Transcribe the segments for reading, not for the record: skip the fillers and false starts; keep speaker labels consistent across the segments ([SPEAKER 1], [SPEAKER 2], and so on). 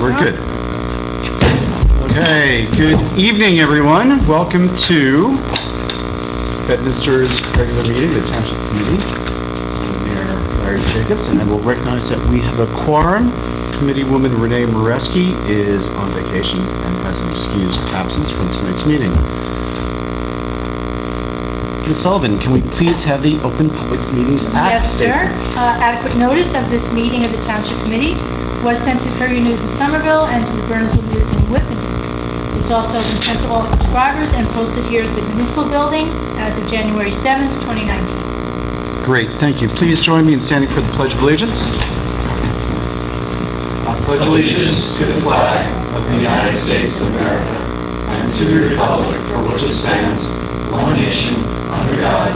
[SPEAKER 1] We're good. Okay, good evening, everyone. Welcome to Bedminster's regular meeting, the Township Committee. I'm Mayor Larry Jacobs, and I will recognize that we have a quorum. Committeewoman Renee Moreski is on vacation and has an excused absence from tonight's meeting. Ms. Sullivan, can we please have the Open Public Meetings Act statement?
[SPEAKER 2] Yes, sir. Adequate notice of this meeting of the Township Committee was sent to the Courier News in Somerville and to the Burnsville News in Whitman. It's also been sent to all subscribers and posted here at the Municipal Building as of January 7th, 2019.
[SPEAKER 1] Great, thank you. Please join me in standing for the Pledge of Allegiance. I pledge allegiance
[SPEAKER 3] to the flag of the United States of America and to the republic for which it stands, one nation, under God,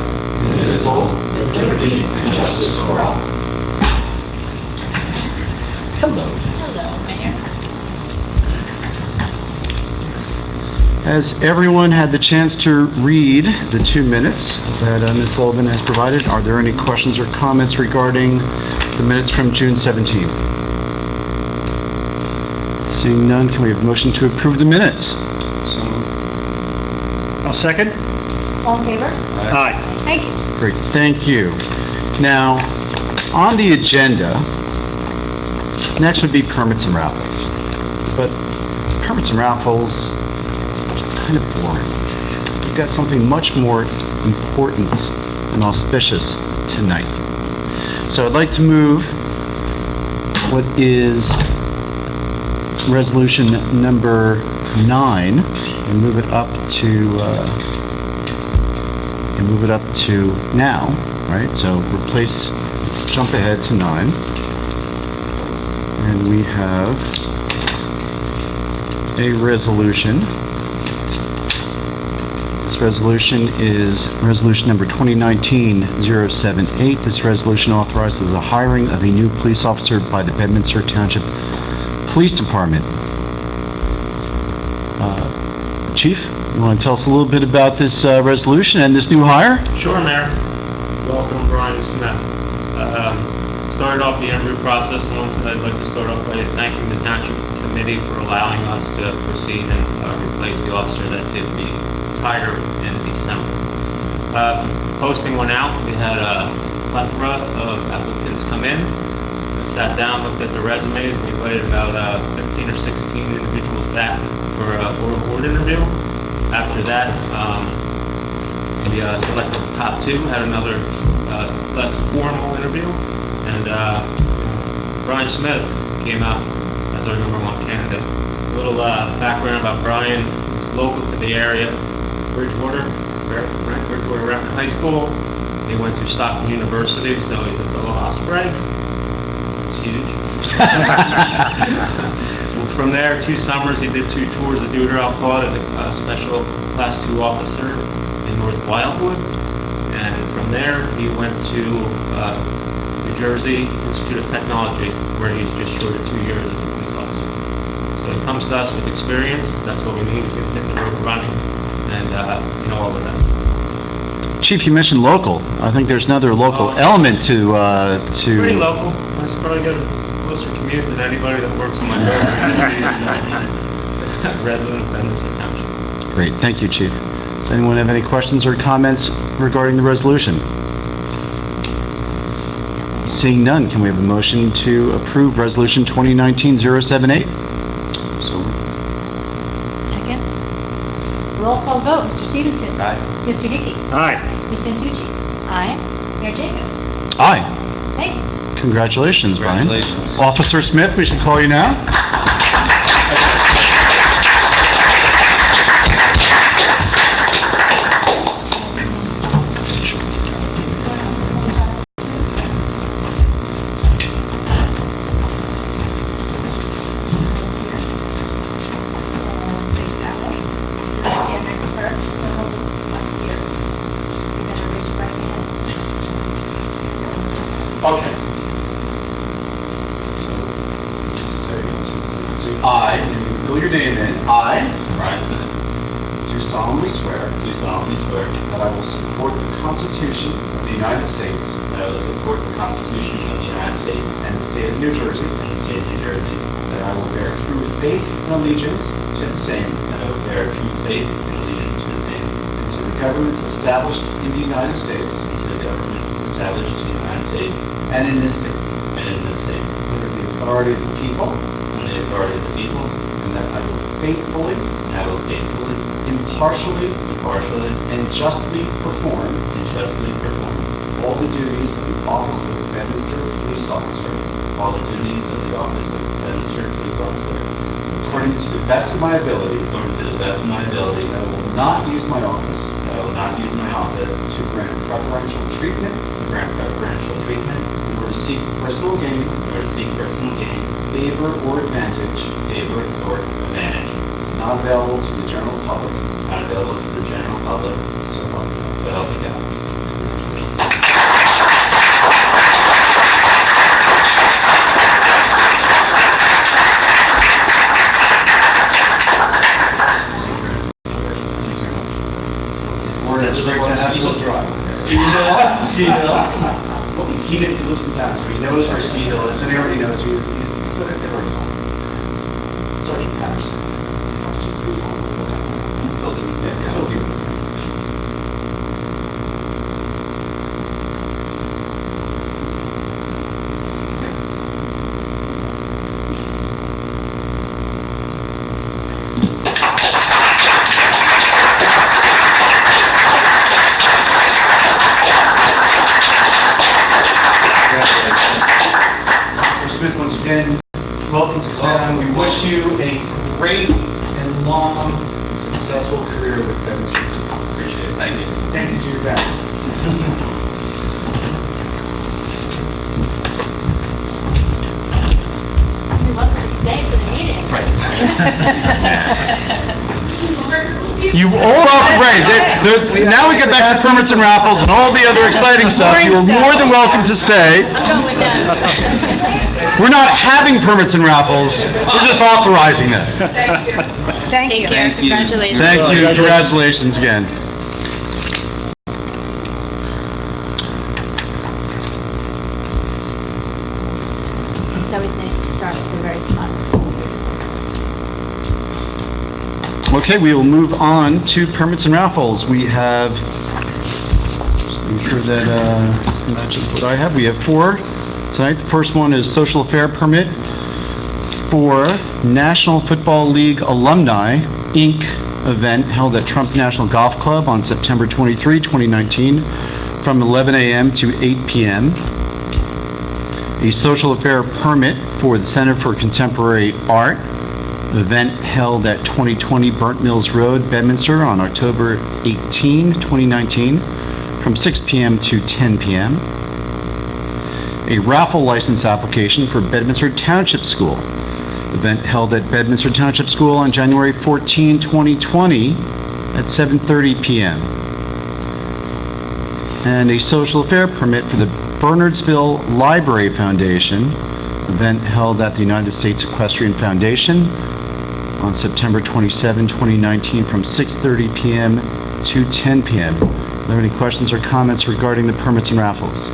[SPEAKER 3] indivisible, with liberty and justice for all.
[SPEAKER 1] Hello.
[SPEAKER 2] Hello, Mayor.
[SPEAKER 1] Has everyone had the chance to read the 2 minutes that Ms. Sullivan has provided? Are there any questions or comments regarding the minutes from June 17th? Seeing none, can we have a motion to approve the minutes?
[SPEAKER 4] I'll second.
[SPEAKER 2] All in favor?
[SPEAKER 4] Aye.
[SPEAKER 2] Thank you.
[SPEAKER 1] Great, thank you. Now, on the agenda, next would be permits and raffles. But permits and raffles, kind of boring. We've got something much more important and auspicious tonight. So I'd like to move what is resolution number 9 and move it up to now, right? So replace, let's jump ahead to 9. And we have a resolution. This resolution is resolution number 2019-078. This resolution authorizes the hiring of a new police officer by the Bedminster Township Police Department. Chief, you want to tell us a little bit about this resolution and this new hire?
[SPEAKER 5] Sure, Mayor. Welcome, Brian Smith. Started off the interview process once, and I'd like to start off by thanking the Township Committee for allowing us to proceed and replace the officer that did retire in December. Posting went out. We had a plethora of applicants come in. We sat down, looked at the resumes. We invited about 15 or 16 individuals back for a board interview. After that, we selected the top 2, had another less formal interview, and Brian Smith came out as our #1 candidate. A little background about Brian: he's local to the area, Bridgewater Rapid High School. He went to Stockton University, so he's a fellow Osprey. It's huge. From there, 2 summers, he did 2 tours of duty, I'll call it, a special Class 2 officer in North Wildwood. And from there, he went to New Jersey Institute of Technology, where he's just short of 2 years as a police officer. So he comes to us with experience. That's what we need to hit the road running and, all the rest.
[SPEAKER 1] Chief, you mentioned local. I think there's another local element to...
[SPEAKER 5] Pretty local. I should probably get a closer commute than anybody that works in my building. Resident of Bedminster Township.
[SPEAKER 1] Great, thank you, Chief. Does anyone have any questions or comments regarding the resolution? Seeing none, can we have a motion to approve Resolution 2019-078?
[SPEAKER 2] Second. Roll call vote. Mr. Stevenson.
[SPEAKER 3] Aye.
[SPEAKER 2] Mr. Hickey.
[SPEAKER 4] Aye.
[SPEAKER 2] Ms. Santucci. Aye. Mayor Jacobs.
[SPEAKER 1] Aye.
[SPEAKER 2] Thank you.
[SPEAKER 1] Congratulations, Brian.
[SPEAKER 3] Congratulations.
[SPEAKER 1] Officer Smith, we should call you now. Okay. I, and you fill your name in, I,
[SPEAKER 3] Brian Smith,
[SPEAKER 1] do solemnly swear
[SPEAKER 3] do solemnly swear
[SPEAKER 1] that I will support the Constitution of the United States
[SPEAKER 3] that I will support the Constitution of the United States
[SPEAKER 1] and the state of New Jersey,
[SPEAKER 3] and the state of New Jersey,
[SPEAKER 1] that I will bear true faith and allegiance to the same
[SPEAKER 3] and I will bear true faith and allegiance to the same,
[SPEAKER 1] and to the governments established in the United States
[SPEAKER 3] and to the governments established in the United States
[SPEAKER 1] and in this state,
[SPEAKER 3] and in this state,
[SPEAKER 1] under the authority of the people,
[SPEAKER 3] under the authority of the people,
[SPEAKER 1] and that I will faithfully,
[SPEAKER 3] and I will faithfully,
[SPEAKER 1] impartially,
[SPEAKER 3] impartially,
[SPEAKER 1] and justly perform
[SPEAKER 3] and justly perform
[SPEAKER 1] all the duties of the office of Bedminster Police Officer
[SPEAKER 3] all the duties of the office of Bedminster Police Officer
[SPEAKER 1] according to the best of my ability.
[SPEAKER 3] according to the best of my ability.
[SPEAKER 1] I will not use my office
[SPEAKER 3] I will not use my office
[SPEAKER 1] to grant preferential treatment
[SPEAKER 3] to grant preferential treatment
[SPEAKER 1] or to seek personal gain,
[SPEAKER 3] or to seek personal gain,
[SPEAKER 1] favor, or advantage
[SPEAKER 3] favor, or advantage
[SPEAKER 1] not available to the general public.
[SPEAKER 3] not available to the general public,
[SPEAKER 1] So help me God.
[SPEAKER 3] so help me God.
[SPEAKER 1] It's great to have you drive.
[SPEAKER 3] Ski hill.
[SPEAKER 1] Ski hill. He lives in town, so he knows where Ski Hill is, and he already knows you. Put it there. Sergeant Patterson. Mr. Smith, once again, welcome to town. We wish you a great and long, successful career with Bedminster.
[SPEAKER 3] Appreciate it. Thank you.
[SPEAKER 1] Thank you to your back.
[SPEAKER 2] We want her to stay for the meeting.
[SPEAKER 1] You all right. Now we get back to permits and raffles and all the other exciting stuff. You are more than welcome to stay.
[SPEAKER 2] I'm going with that.
[SPEAKER 1] We're not having permits and raffles. We're just authorizing them.
[SPEAKER 2] Thank you. Congratulations.
[SPEAKER 1] Thank you. Congratulations again.
[SPEAKER 2] It's always nice to start with the very fun.
[SPEAKER 1] Okay, we will move on to permits and raffles. We have, just make sure that this matches what I have. We have 4 tonight. The first one is social affair permit for National Football League Alumni, Inc. event held at Trump National Golf Club on September 23, 2019, from 11 a.m. to 8 p.m. A social affair permit for the Center for Contemporary Art, event held at 2020 Burnt Mills Road, Bedminster on October 18, 2019, from 6 p.m. to 10 p.m. A raffle license application for Bedminster Township School, event held at Bedminster Township School on January 14, 2020 at 7:30 p.m. And a social affair permit for the Bernardsville Library Foundation, event held at the United States Equestrian Foundation on September 27, 2019 from 6:30 p.m. to 10 p.m. Are there any questions or comments regarding the permits and raffles?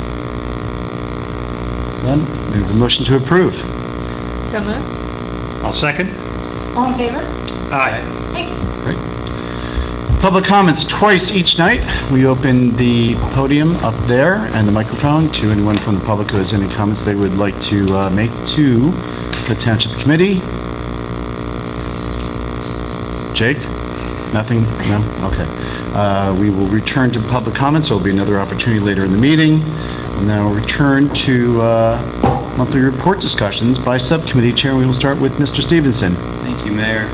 [SPEAKER 1] None? We have a motion to approve.
[SPEAKER 2] So moved.
[SPEAKER 4] I'll second.
[SPEAKER 2] All in favor?
[SPEAKER 4] Aye.
[SPEAKER 2] Thank you.
[SPEAKER 1] Public comments twice each night. We open the podium up there and the microphone to anyone from the public who has any comments they would like to make to the Township Committee. Jake? Nothing? No? Okay. We will return to public comments. There will be another opportunity later in the meeting. We'll now return to monthly report discussions by subcommittee chair. We will start with Mr. Stevenson.
[SPEAKER 6] Thank you, Mayor.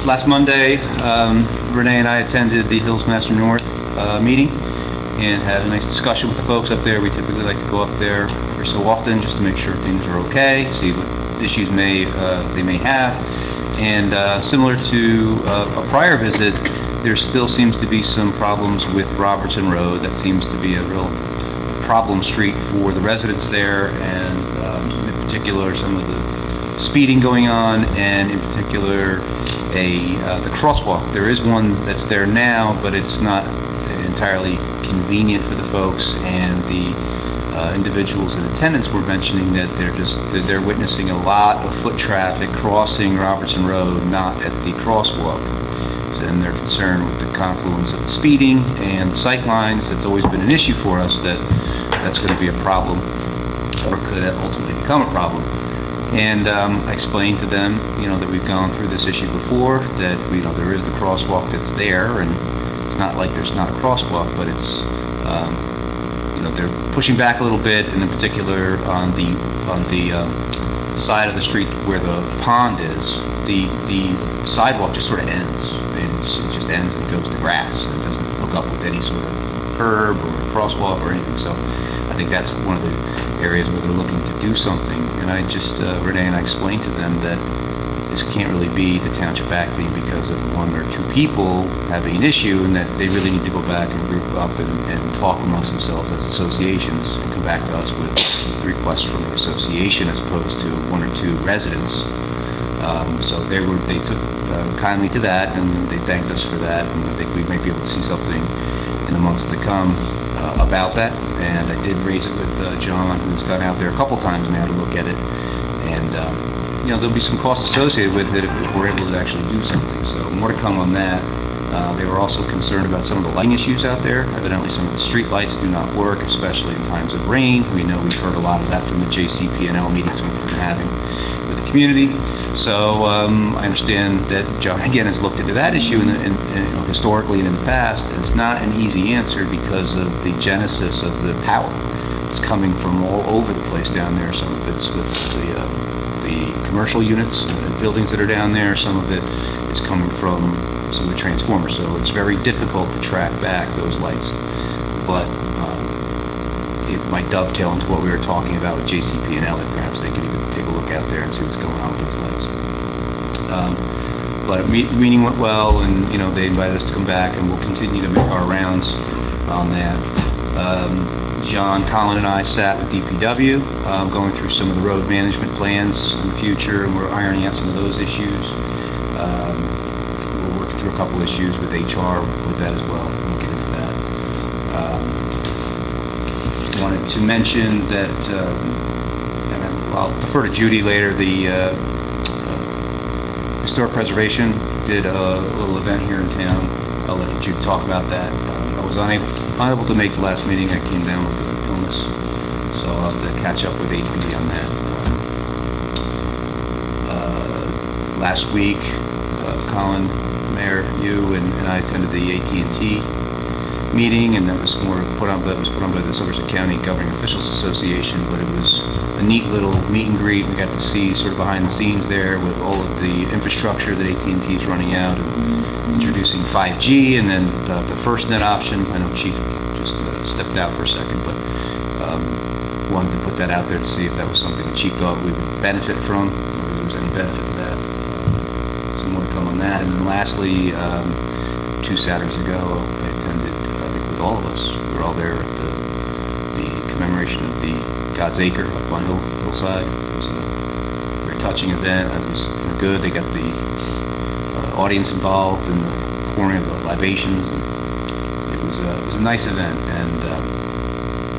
[SPEAKER 6] Last Monday, Renee and I attended the Hills Master North meeting and had a nice discussion with the folks up there. We typically like to go up there every so often just to make sure things are okay, see what issues they may have. And similar to a prior visit, there still seems to be some problems with Robertson Road. That seems to be a real problem street for the residents there, and in particular some of the speeding going on, and in particular the crosswalk. There is one that's there now, but it's not entirely convenient for the folks, and the individuals in attendance were mentioning that they're witnessing a lot of foot traffic crossing Robertson Road, not at the crosswalk. And they're concerned with the confluence of the speeding and the sight lines. That's always been an issue for us, that's going to be a problem, or could ultimately become a problem. And I explained to them, that we've gone through this issue before, that there is the crosswalk that's there, and it's not like there's not a crosswalk, but it's they're pushing back a little bit, and in particular on the side of the street where the pond is, the sidewalk just sort of ends. It just ends and goes to grass. It doesn't hook up with any sort of curb or crosswalk or anything. So I think that's one of the areas where they're looking to do something. And I just, Renee and I explained to them that this can't really be the township acting because of one or two people having an issue, and that they really need to go back and group up and talk amongst themselves as associations and come back to us with requests from the association as opposed to one or two residents. So they took kindly to that, and they thanked us for that, and I think we may be able to see something in the months to come about that. And I did raise it with John, who's gone out there a couple times now to look at it, and there'll be some costs associated with it if we're able to actually do something. So more to come on that. They were also concerned about some of the lighting issues out there. Evidently some of the street lights do not work, especially in times of rain. We know we've heard a lot of that from the JCP&L meetings we've been having with the community. So I understand that John again has looked into that issue and historically and in the past. It's not an easy answer because of the genesis of the power. It's coming from all over the place down there. Some of it's with the commercial units and buildings that are down there. Some of it is coming from some of the transformers. So it's very difficult to track back those lights. But it might dovetail into what we were talking about with JCP&L, and perhaps they could even take a look out there and see what's going on with those lights. But meeting went well, and they invited us to come back, and we'll continue to make our rounds on that. John, Colin, and I sat with DPW, going through some of the road management plans in the future, and we're ironing out some of those issues. We're working through a couple issues with HR with that as well. We'll get into that. Wanted to mention that, and I'll defer to Judy later, the Historic Preservation did a little event here in town. I'll let Judy talk about that. I was unable to make the last meeting. I came down with an illness, so I'll have to catch up with HPD on that. Last week, Colin, Mayor, you, and I attended the AT&T meeting, and that was put on by the Somerset County Governing Officials Association, but it was a neat little meet and greet. We got to see sort of behind the scenes there with all of the infrastructure that AT&T is running out, and introducing 5G, and then the FirstNet option. I know Chief just stepped out for a second, but wanted to put that out there to see if that was something the Chief thought we would benefit from, or if there was any benefit to that. So more to come on that. And then lastly, 2 Saturdays ago, I attended, I think with all of us, we were all there at the commemoration of the God's Acre up on Hillside. It was a very touching event. It was good. They got the audience involved in the pouring of the libations. And it was a nice event, and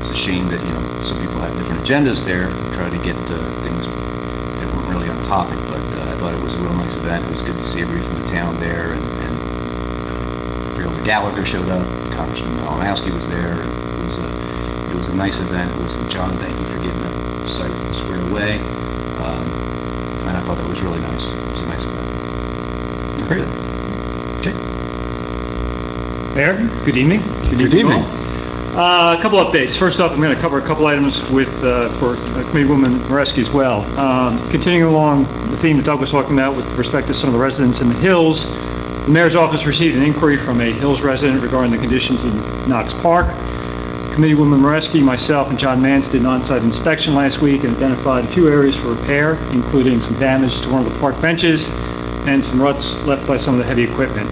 [SPEAKER 6] it's a shame that some people had different agendas there, try to get things that weren't really on topic. But I thought it was a real nice event. It was good to see everybody from the town there, and Gallagher showed up. Congressman Malinowski was there. It was a nice event. It was John. Thank you for getting the site squared away. And I thought that was really nice. It was a nice event.
[SPEAKER 4] Great. Okay. Mayor, good evening.
[SPEAKER 1] Good evening.
[SPEAKER 4] A couple updates. First off, I'm going to cover a couple items for Committeewoman Moreski as well. Continuing along the theme that Doug was talking about with respect to some of the residents in the Hills, the Mayor's office received an inquiry from a Hills resident regarding the conditions in Knox Park. Committeewoman Moreski, myself, and John Mance did an on-site inspection last week and identified a few areas for repair, including some damage to one of the park benches and some ruts left by some of the heavy equipment.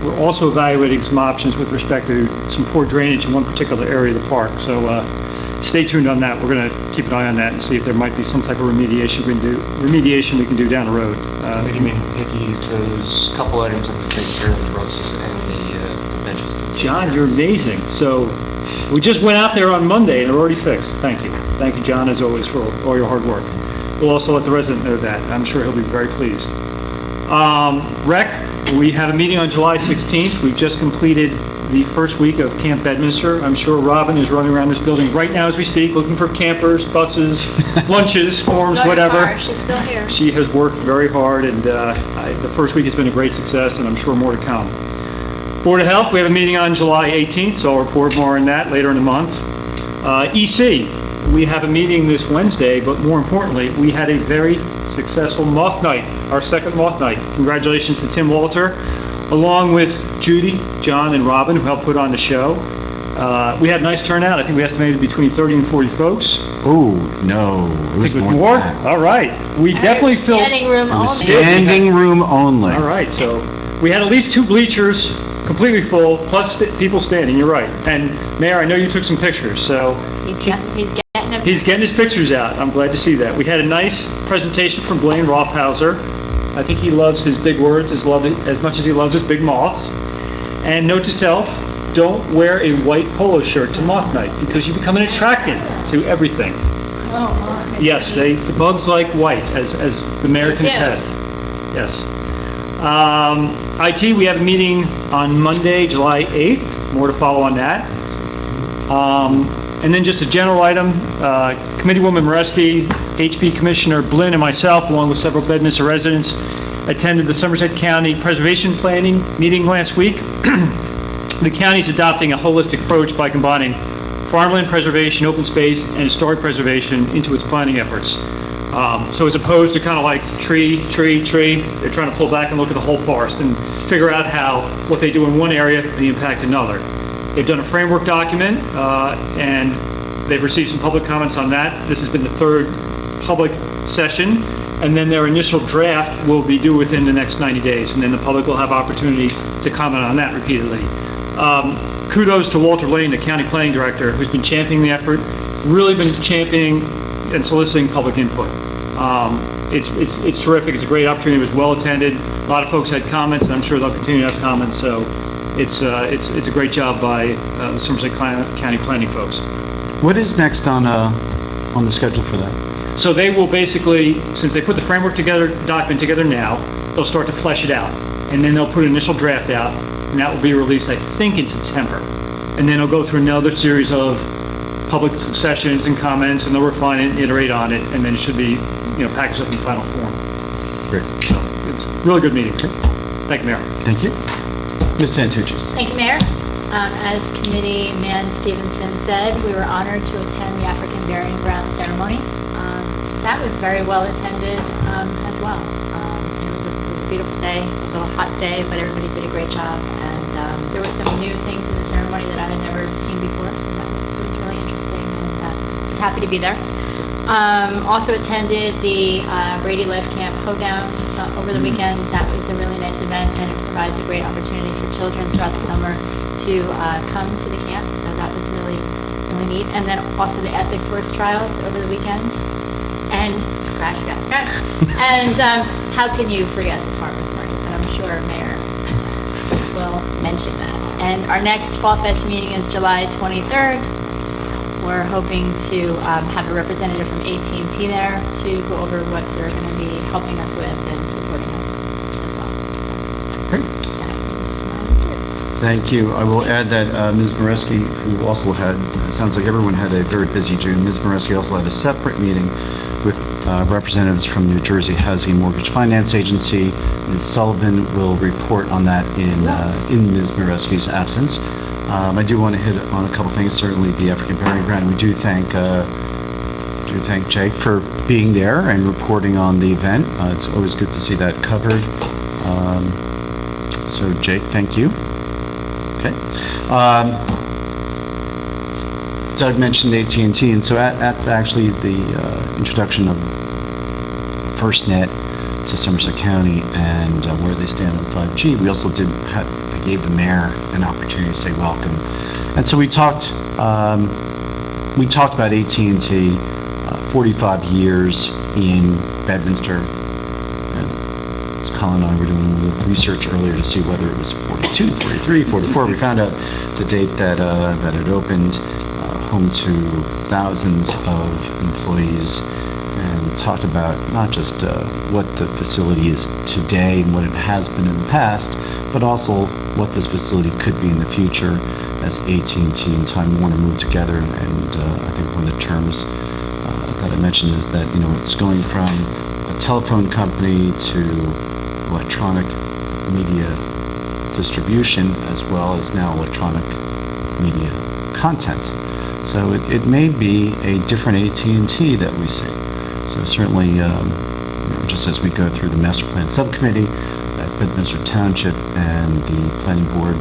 [SPEAKER 4] We're also evaluating some options with respect to some poor drainage in one particular area of the park. So stay tuned on that. We're going to keep an eye on that and see if there might be some type of remediation we can do down the road.
[SPEAKER 7] What do you mean, Hickey? Those couple items that we take care of, the ruts and the benches.
[SPEAKER 4] John, you're amazing. So We just went out there on Monday and they're already fixed. Thank you. Thank you, John, as always, for all your hard work. We'll also let the resident know that. I'm sure he'll be very pleased. Rec, we have a meeting on July 16th. We've just completed the first week of Camp Bedminster. I'm sure Robin is running around this building right now as we speak, looking for campers, buses, lunches, forms, whatever.
[SPEAKER 2] She's still here.
[SPEAKER 4] She has worked very hard, and the first week has been a great success, and I'm sure more to come. Board of Health, we have a meeting on July 18th, so I'll report more on that later in the month. EC, we have a meeting this Wednesday, but more importantly, we had a very successful moth night, our second moth night. Congratulations to Tim Walter, along with Judy, John, and Robin, who helped put on the show. We had a nice turnout. I think we estimated between 30 and 40 folks.
[SPEAKER 1] Oh, no. It was
[SPEAKER 4] More?
[SPEAKER 1] than that.
[SPEAKER 4] All right. We definitely filled...
[SPEAKER 2] Standing room
[SPEAKER 1] It was
[SPEAKER 2] only.
[SPEAKER 1] standing room only.
[SPEAKER 4] All right, so we had at least 2 bleachers completely full, plus people standing, you're right. And Mayor, I know you took some pictures, so he's getting his pictures out. I'm glad to see that. We had a nice presentation from Blaine Rothhauser. I think he loves his big words as much as he loves his big moths. And note to self, don't wear a white polo shirt to moth night because you become an attractant to everything.
[SPEAKER 2] Oh,
[SPEAKER 4] Yes, the bugs like white, as the mayor can
[SPEAKER 2] They do.
[SPEAKER 4] attest. Yes. IT, we have a meeting on Monday, July 8th. More to follow on that. And then just a general item, Committeewoman Mareski, HB Commissioner Blinn, and myself, along with several Bedminster residents, attended the Somerset County Preservation Planning meeting last week. The county's adopting a holistic approach by combining farmland preservation, open space, and historic preservation into its planning efforts. So as opposed to kind of like tree, they're trying to pull back and look at the whole forest and figure out how what they do in one area may impact another. They've done a framework document, and they've received some public comments on that. This has been the 3rd public session, and then their initial draft will be due within the next 90 days, and then the public will have opportunity to comment on that repeatedly. Kudos to Walter Lane, the county planning director, who's been championing the effort, really been championing and soliciting public input. It's terrific. It's a great opportunity. It was well attended. A lot of folks had comments, and I'm sure they'll continue to have comments. So it's a great job by the Somerset County planning folks.
[SPEAKER 1] What is next on the schedule for that?
[SPEAKER 4] So they will basically, since they put the framework document together now, they'll start to flesh it out, and then they'll put an initial draft out, and that will be released, I think, in September. And then they'll go through another series of public sessions and comments, and they'll refine it and iterate on it, and then it should be, packaged up in final form.
[SPEAKER 1] Great.
[SPEAKER 4] So it's a really good meeting. Thank you, Mayor.
[SPEAKER 1] Thank you. Ms. Santucci.
[SPEAKER 2] Thank you, Mayor. As Committeeman Stevenson said, we were honored to attend the African Burying Ground ceremony. That was very well attended as well. It was a beautiful day. It was a little hot day, but everybody did a great job. And there were some new things in the ceremony that I had never seen before, so that was really interesting. And I was happy to be there. Also attended the Brady Life Camp Hoedown over the weekend. That was a really nice event, and it provides a great opportunity for children throughout the summer to come to the camp. So that was really neat. And then also the Essex Horse Trials over the weekend. And scratch. And how can you forget the farmers market? And I'm sure Mayor will mention that. And our next Fall Fest meeting is July 23rd. We're hoping to have a representative from AT&T there to go over what they're going to be helping us with and supporting us as well.
[SPEAKER 1] Great. Thank you. I will add that Ms. Mareski, who also had, it sounds like everyone had a very busy June, Ms. Mareski also had a separate meeting with representatives from New Jersey Housing Mortgage Finance Agency. Ms. Sullivan will report on that in Ms. Mareski's absence. I do want to hit on a couple things. Certainly the African Burying Ground. We do thank Jake for being there and reporting on the event. It's always good to see that covered. So Jake, thank you. Okay. Doug mentioned AT&T, and so at actually the introduction of FirstNet to Somerset County and where they stand on 5G, we also gave the mayor an opportunity to say welcome. And so we talked about AT&T, 45 years in Bedminster, and Colin and I were doing a little research earlier to see whether it was 42, 43, 44. We found out the date that it opened, home to thousands of employees, and talked about not just what the facility is today and what it has been in the past, but also what this facility could be in the future as AT&T and Time Warner move together. And I think one of the terms that I mentioned is that, it's going from a telephone company to electronic media distribution, as well as now electronic media content. So it may be a different AT&T that we see. So certainly, just as we go through the master plan subcommittee at Bedminster Township and the planning board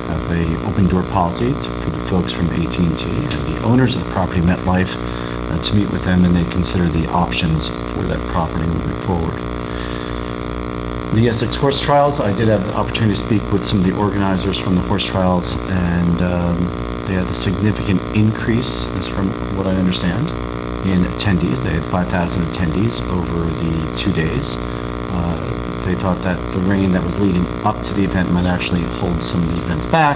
[SPEAKER 1] have a open door policy for the folks from AT&T and the owners of the property, MetLife, to meet with them, and they consider the options for that property moving forward. The Essex horse trials, I did have the opportunity to speak with some of the organizers from the horse trials, and they had a significant increase, as from what I understand, in attendees. They had 5,000 attendees over the 2 days. They thought that the rain that was leading up to the event might actually hold some of the events back.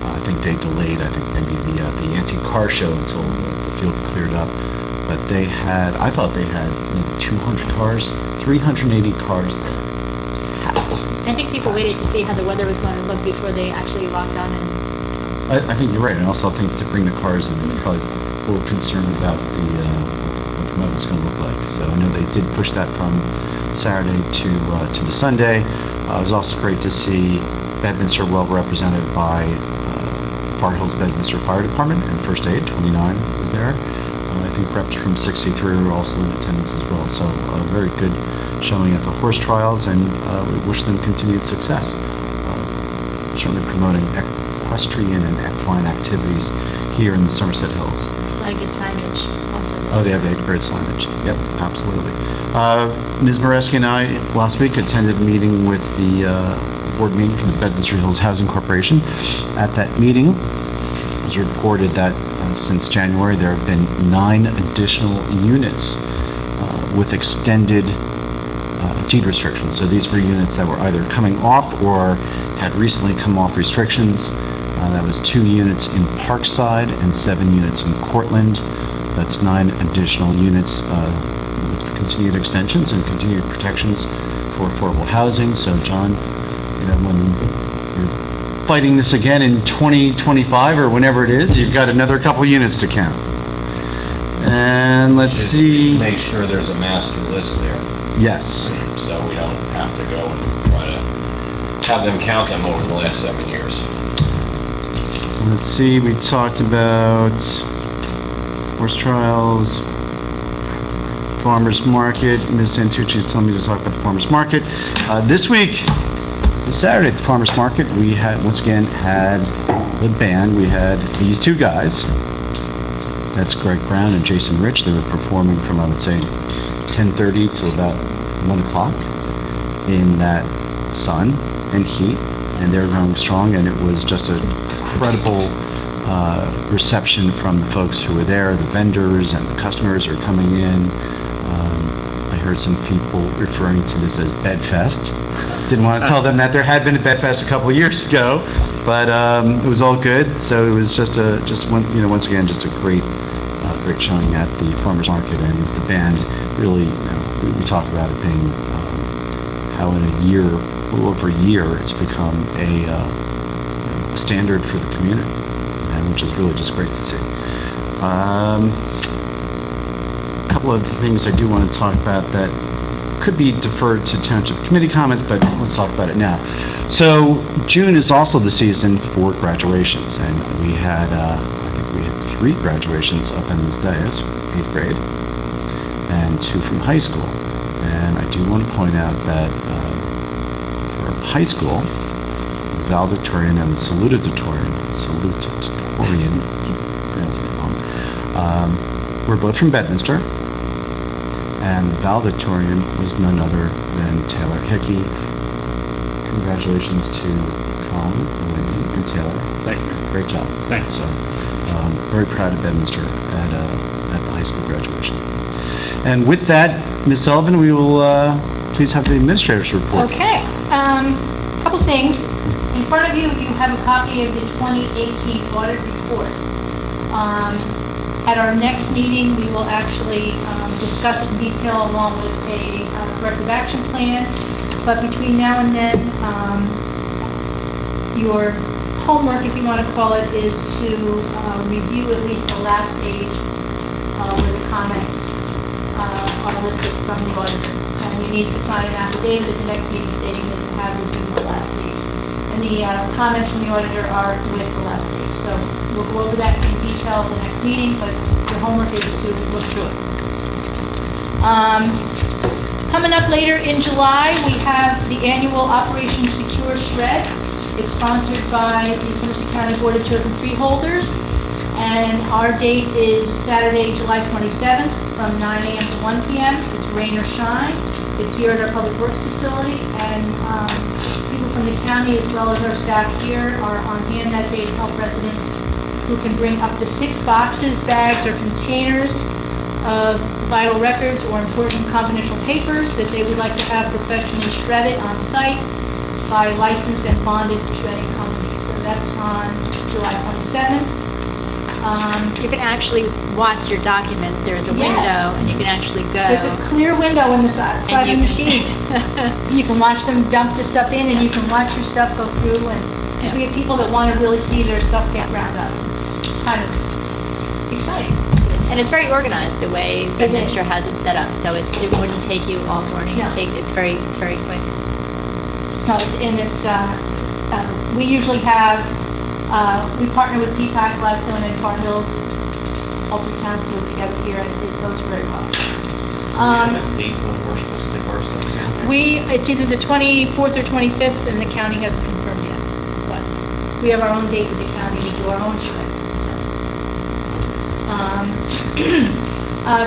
[SPEAKER 1] I think they delayed, maybe the antique car show until the field cleared up. But I thought they had maybe 200 cars, 380 cars there.
[SPEAKER 8] I think people waited to see how the weather was going to look before they actually walked on in.
[SPEAKER 1] I think you're right, and also I think to bring the cars in, they're probably a little concerned about what the weather's going to look like. So I know they did push that from Saturday to the Sunday. It was also great to see Bedminster well represented by Far Hills Bedminster Fire Department and First Aid. 29 was there. I think reps from 63 were also in attendance as well. So very good showing at the horse trials, and we wish them continued success. Certainly promoting equestrian and equine activities here in the Somerset Hills.
[SPEAKER 8] A lot of good signage also.
[SPEAKER 1] Oh, they have great signage. Yep, absolutely. Ms. Moreski and I last week attended a meeting with the board meeting from the Bedminster Hills Housing Corporation. At that meeting, it was reported that since January there have been 9 additional units with extended deed restrictions. So these were units that were either coming off or had recently come off restrictions. That was 2 units in Parkside and 7 units in Cortland. That's 9 additional units with continued extensions and continued protections for affordable housing. So John, when you're fighting this again in 2025 or whenever it is, you've got another couple units to count. And let's see.
[SPEAKER 9] Make sure there's a master list there,
[SPEAKER 1] Yes.
[SPEAKER 9] so we don't have to go and try to have them count them over the last 7 years.
[SPEAKER 1] Let's see, we talked about horse trials, farmers market. Ms. Santucci is telling me to talk about the farmers market. This week, this Saturday at the farmers market, we had, once again, had the band. We had these 2 guys. That's Greg Brown and Jason Rich. They were performing from, I would say, 10:30 till about 1 o'clock in that sun and heat, and they're going strong, and it was just an incredible reception from the folks who were there. The vendors and the customers are coming in. I heard some people referring to this as Bedfest. Didn't want to tell them that there had been a Bedfest a couple of years ago, but it was all good. So it was just once again, just a great showing at the farmers market, and the band really, we talk about it being how in a little over a year, it's become a standard for the community, and which is really just great to see. A couple of things I do want to talk about that could be deferred to Township Committee comments, but let's talk about it now. So June is also the season for graduations, and we had, I think we had 3 graduations up in this dais, 8th grade, and 2 from high school. And I do want to point out that for high school, valedictorian and salutatorian, we're both from Bedminster, and the valedictorian was none other than Taylor Hickey. Congratulations to Colin, Wendy, and Taylor.
[SPEAKER 4] Thank you.
[SPEAKER 1] Great job.
[SPEAKER 4] Thanks.
[SPEAKER 1] So, very proud of Bedminster at the high school graduation. And with that, Ms. Sullivan, we will please have the administrator's report.
[SPEAKER 2] Okay, couple things. In front of you, you have a copy of the 2018 audit report. At our next meeting, we will actually discuss it in detail along with a corrective action plan. But between now and then, your homework, if you want to call it, is to review at least the last page where the comments are listed from the auditor. And you need to sign an affidavit at the next meeting stating that you have reviewed the last page. And the comments from the auditor are with the last page. So we'll go over that in detail at the next meeting, but your homework is to look through it. Coming up later in July, we have the annual Operation Secure Shred. It's sponsored by the Somerset County Board of Children Freeholders, and our date is Saturday, July 27th from 9 a.m. to 1 p.m. It's rain or shine. It's here at our Public Works facility, and people from the county as well as our staff here are on hand that day to help residents who can bring up to 6 boxes, bags, or containers of vital records or important confidential papers that they would like to have professionally shredded on site by licensed and bonded shredding companies. So that's on July 27th.
[SPEAKER 8] You can actually watch your document. There's a window, and you can actually go.
[SPEAKER 2] There's a clear window in the side of the machine. You can watch them dump the stuff in, and you can watch your stuff go through. And we have people that want to really see their stuff get ground up. It's kind of exciting.
[SPEAKER 8] And it's very organized the way the minister has it set up, so it wouldn't take you all morning.
[SPEAKER 2] No.
[SPEAKER 8] It's very quick.
[SPEAKER 2] No, and it's we usually have we partner with Peacock, Gladstone, and Tar Hills. All 3 towns do it together here, and it goes very well.
[SPEAKER 5] Date when we're supposed to take our stuff down.
[SPEAKER 2] It's either the 24th or 25th, and the county hasn't confirmed yet. But we have our own date with the county to do our own shred.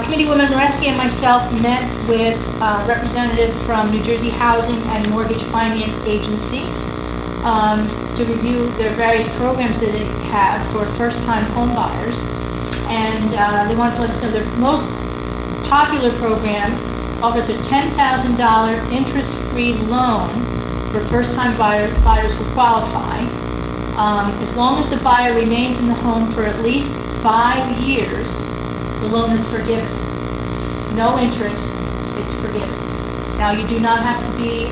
[SPEAKER 2] Committeewoman Moreski and myself met with a representative from New Jersey Housing and Mortgage Finance Agency to review their various programs that they have for first-time home buyers. And they wanted to let us know their most popular program offers a $10,000 interest-free loan for first-time buyers who qualify. As long as the buyer remains in the home for at least 5 years, the loan is forgiven. No interest, it's forgiven. Now, you do not have to be,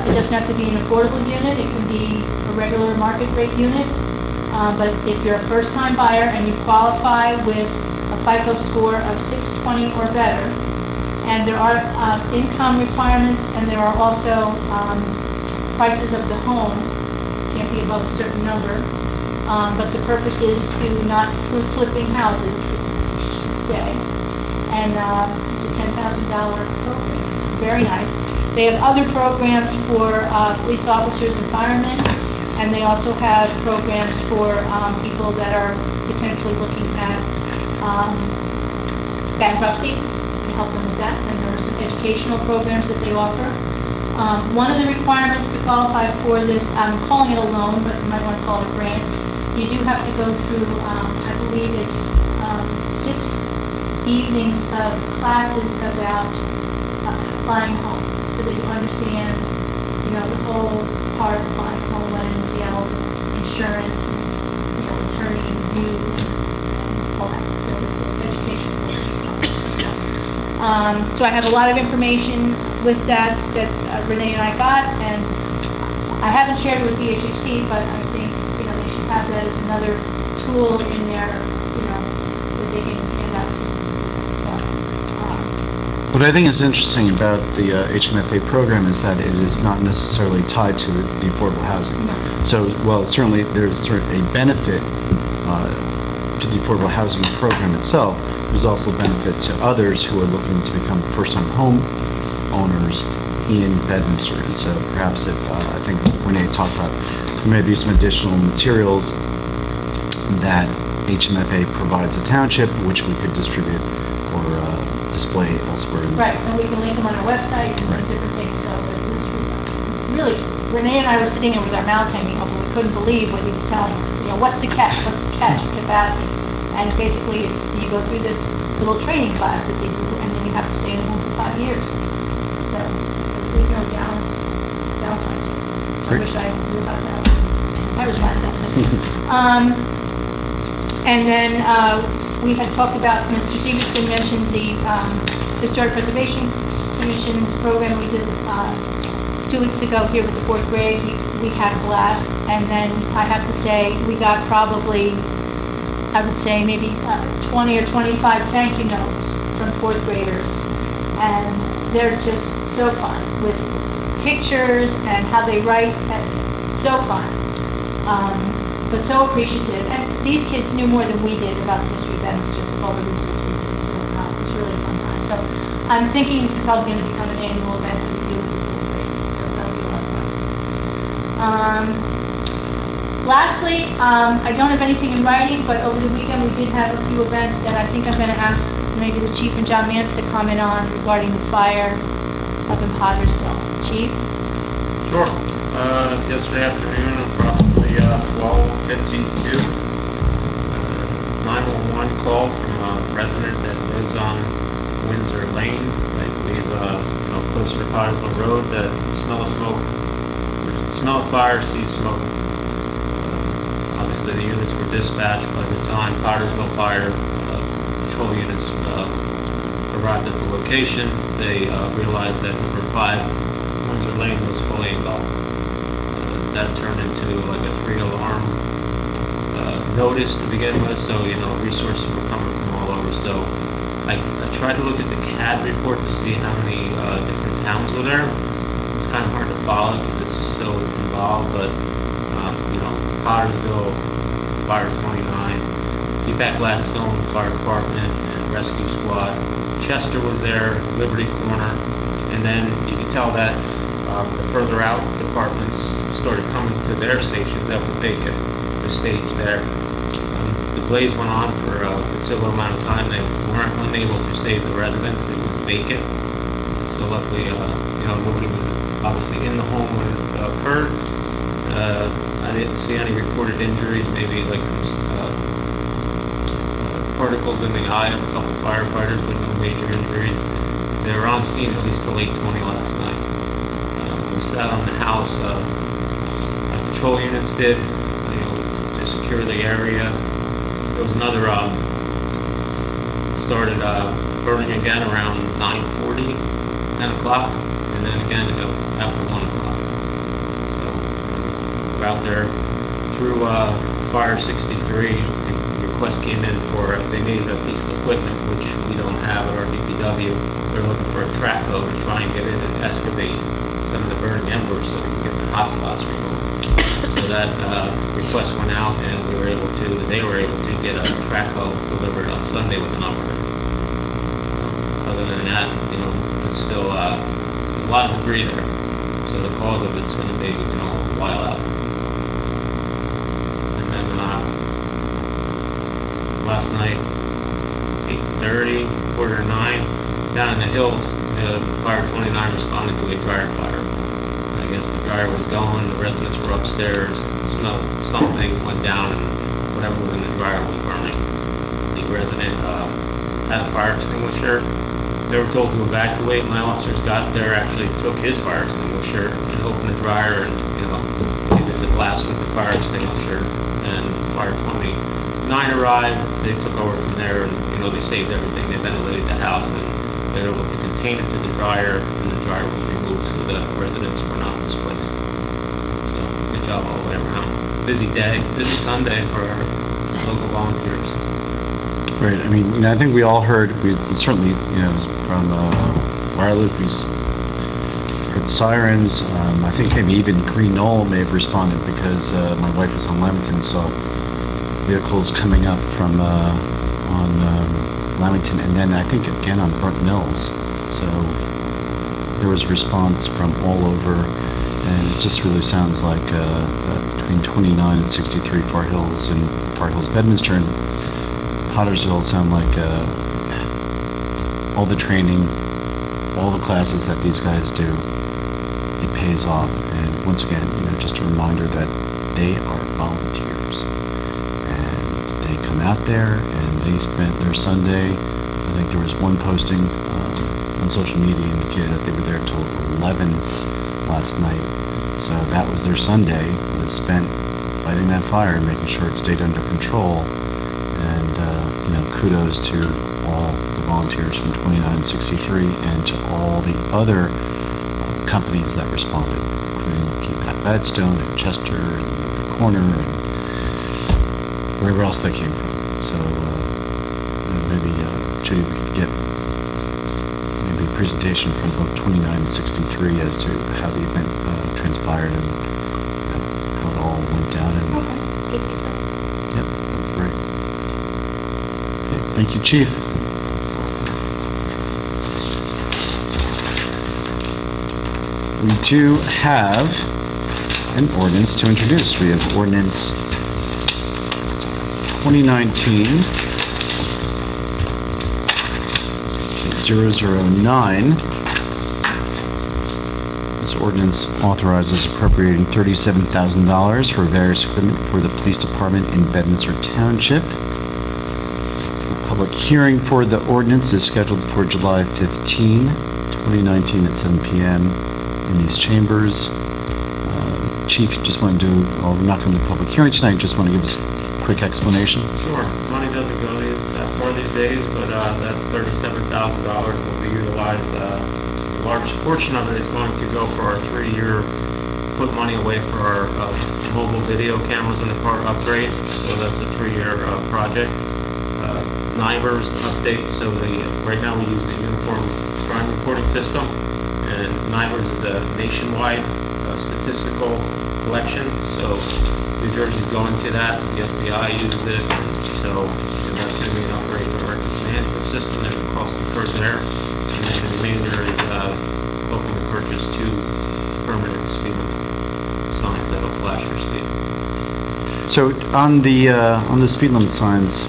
[SPEAKER 2] it doesn't have to be an affordable unit, it can be a regular market rate unit. But if you're a first-time buyer and you qualify with a FICO score of 620 or better, and there are income requirements, and there are also prices of the home, can't be above a certain number. But the purpose is to not for flipping houses, it's to stay. And it's a $10,000 program. It's very nice. They have other programs for police officers and firemen, and they also have programs for people that are potentially looking at bankruptcy, to help them with that. And there are some educational programs that they offer. One of the requirements to qualify for this, I'm calling it a loan, but you might want to call it a grant. You do have to go through, I believe it's 6 evenings of classes about buying home, so that you understand, the whole part of buying home, what it entails, insurance, attorney review, and all that. So it's an education program. So I have a lot of information with that Renee and I got, and I haven't shared it with DHHC, but I think they should have that as another tool in their, that they can hand out.
[SPEAKER 1] What I think is interesting about the HMFA program is that it is not necessarily tied to the affordable housing.
[SPEAKER 2] No.
[SPEAKER 1] So, well, certainly there's a benefit to the affordable housing program itself. There's also benefit to others who are looking to become first-time home owners in Bedminster. And so perhaps if, I think Renee talked about, there may be some additional materials that HMFA provides the township, which we could distribute or display elsewhere.
[SPEAKER 2] Right, and we can link them on our website and different things. So really, Renee and I were sitting there with our mouths hanging open. We couldn't believe what he was telling us. What's the catch? What's the catch? We kept asking. And basically, you go through this little training class that they do, and then you have to stay in the home for 5 years.
[SPEAKER 1] Great.
[SPEAKER 2] wish I knew about that. I was mad about that. And then we had talked about, Mr. Stevenson mentioned the Historic Preservation Commission's program we did 2 weeks ago here with the 4th grade. We had a blast, and then I have to say, we got probably, I would say maybe 20 or 25 thank you notes from 4th graders, and they're just so fun with pictures and how they write, so fun, but so appreciative. And these kids knew more than we did about the history of Bedminster with all the research we did, so it's really a fun time. So I'm thinking it's probably going to become an annual event that we do with the 4th grade, so that'll be a lot of fun. Lastly, I don't have anything in writing, but over the weekend we did have a few events that I think I'm going to ask maybe the Chief and John Mance to comment on regarding the fire up in Pottersville. Chief?
[SPEAKER 5] Sure. Yesterday afternoon, approximately 12:52, 911 call from a resident that lives on Windsor Lane, I believe, closer to Pottersville Road, that smell of smoke, smell of fire, see smoke. Obviously, the units were dispatched by the time Pottersville Fire Patrol units arrived at the location. They realized that number 5 Windsor Lane was fully engulfed. That turned into like a 3-alarm notice to begin with, so resources were coming from all over. So I tried to look at the CAD report to see how many different towns were there. It's kind of hard to follow because it's so involved, but Pottersville, Fire 29, Deepak Gladstone Fire Department and Rescue Squad. Chester was there, Liberty Corner, and then you can tell that the further out departments started coming to their stations that were vacant, the stage there. The blaze went on for a considerable amount of time. They weren't unable to save the residents. It was vacant. So luckily, nobody was obviously in the home when it occurred. I didn't see any reported injuries, maybe like some particles in the eye of a couple firefighters, but no major injuries. They were on scene at least till 8:20 last night. We sat on the house. Patrol units did, to secure the area. There was another started burning again around 9:40, 10 o'clock, and then again after 1 o'clock. So we're out there through Fire 63. The request came in for, they needed a piece of equipment, which we don't have at our DPW. They're looking for a track hoe to try and get in and excavate some of the burning embers so we can get the hot spots removed. So that request went out, and they were able to get a track hoe delivered on Sunday with an operator. Other than that, it's still a lot of debris there. So the cause of it's going to be, a while out. And then last night, 8:30, 8:45, down in the hills, Fire 29 responded to a dryer fire. I guess the dryer was going, the residents were upstairs, smelled something, went down, and whatever was in the dryer was burning. The resident had a fire extinguisher. They were told to evacuate. My officers got there, actually took his fire extinguisher and opened the dryer and, did the blast with the fire extinguisher. And Fire 29 arrived. They took over from there, and, they saved everything. They ventilated the house, and they were able to contain it to the dryer, and the dryer was removed so the residents were not displaced. So, good job all the way around. Busy day, busy Sunday for our local volunteers.
[SPEAKER 1] Right. I mean, I think we all heard, we certainly, from where I live, we heard the sirens. I think maybe even Green Knoll may have responded because my wife was on Lamington, saw vehicles coming up from on Lamington, and then I think again on Burnt Mills. So there was response from all over, and it just really sounds like between 29 and 63 Far Hills and Far Hills Bedminster and Pottersville sound like all the training, all the classes that these guys do, it pays off. And once again, just a reminder that they are volunteers, and they come out there and they spent their Sunday. I think there was one posting on social media indicated that they were there till 11 last night. that was their Sunday, was spent fighting that fire and making sure it stayed under control. And, kudos to all the volunteers from 2963 and to all the other companies that responded, including Keep Gladstone and Chester and Corner and wherever else they came from. So maybe, Judy, we could get maybe a presentation from both 29 and 63 as to how the event transpired and how it all went down. And, yep, great. Okay, thank you, Chief. We do have an ordinance to introduce. We have ordinance 2019-009. This ordinance authorizes appropriating $37,000 for various equipment for the police department in Bedminster Township. The public hearing for the ordinance is scheduled for July 15, 2019 at 7 p.m. in these chambers. Chief, just want to do, well, we're not going to do a public hearing tonight, just want to give us a quick explanation.
[SPEAKER 5] Sure, money doesn't go that far these days, but that $37,000 will be utilized. A large portion of it is going to go for our 3-year, put money away for our mobile video cameras in the car upgrade. So that's a 3-year project. NIVERS update, so right now we use the Uniform Crime Reporting System, and NIVERS is a nationwide statistical collection, so New Jersey's going to that, the FBI uses it, so that's going to be an upgrade to our management system. There's a cost incurred there, and then the remainder is hoping to purchase 2 permanent speed limit signs that'll flash your speed.
[SPEAKER 1] So on the speed limit signs,